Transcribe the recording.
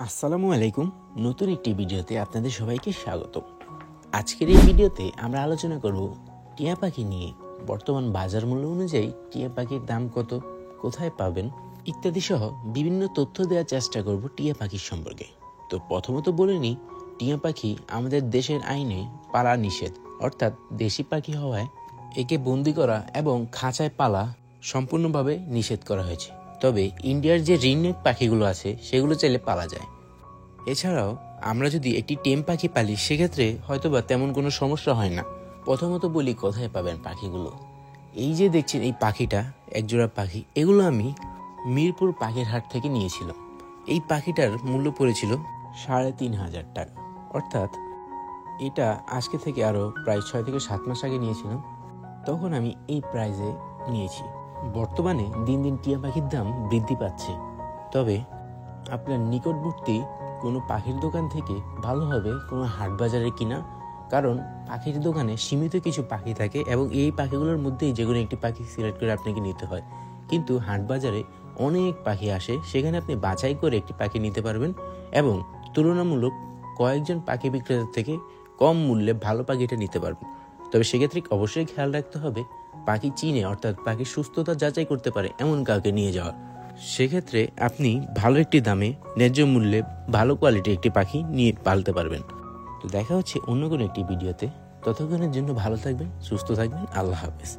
আসসালামু আলাইকুম। নতুন একটি ভিডিওতে আপনাদের সবাইকে স্বাগত। আজকের এই ভিডিওতে আমরা আলোচনা করব টিয়া পাখি নিয়ে। বর্তমান বাজার মূল্য অনুযায়ী টিয়া পাখির দাম কত, কোথায় পাবেন ইত্যাদি সহ বিভিন্ন তথ্য দেওয়ার চেষ্টা করব টিয়া পাখির সম্পর্কে। তো প্রথমত বলে নিই, টিয়া পাখি আমাদের দেশের আইনে পালা নিষেধ, অর্থাৎ দেশি পাখি হওয়ায় একে বন্দি করা এবং খাঁচায় পালা সম্পূর্ণভাবে নিষেধ করা হয়েছে। তবে ইন্ডিয়ার যে রিংনেক পাখিগুলো আছে সেগুলো চাইলে পালা যায়। এছাড়াও আমরা যদি একটি টেম পাখি পালি সেক্ষেত্রে হয়তোবা তেমন কোনো সমস্যা হয় না। প্রথমত বলি কোথায় পাবেন পাখিগুলো। এই যে দেখছেন এই পাখিটা, একজোড়া পাখি, এগুলো আমি মিরপুর পাখির হাট থেকে নিয়েছিলাম। এই পাখিটার মূল্য পড়েছিল ৩,৫০০ টাকা, অর্থাৎ এটা আজকে থেকে আরও প্রায় ৬ থেকে ৭ মাস আগে নিয়েছিলাম। তখন আমি এই প্রাইজে নিয়েছি। বর্তমানে দিন দিন টিয়া পাখির দাম বৃদ্ধি পাচ্ছে, তবে আপনার নিকটবর্তী কোনো পাখির দোকান থেকে ভালো হবে কোনো হাট বাজারে কিনা, কারণ পাখির দোকানে সীমিত কিছু পাখি থাকে এবং এই পাখিগুলোর মধ্যেই যে কোনো একটি পাখি সিলেক্ট করে আপনাকে নিতে হয়। কিন্তু হাট বাজারে অনেক পাখি আসে, সেখানে আপনি বাছাই করে একটি পাখি নিতে পারবেন এবং তুলনামূলক কয়েকজন পাখি বিক্রেতার থেকে কম মূল্যে ভালো পাখিটা নিতে পারবেন। তবে সেক্ষেত্রে অবশ্যই খেয়াল রাখতে হবে পাখি চিনে, অর্থাৎ পাখির সুস্থতা যাচাই করতে পারে এমন কাউকে নিয়ে যাওয়ার। সেক্ষেত্রে আপনি ভালো একটি দামে ন্যায্য মূল্যে ভালো কোয়ালিটির একটি পাখি নিয়ে পালতে পারবেন। তো দেখা হচ্ছে অন্য কোনো একটি ভিডিওতে। ততক্ষণের জন্য ভালো থাকবেন, সুস্থ থাকবেন। আল্লাহ হাফেজ।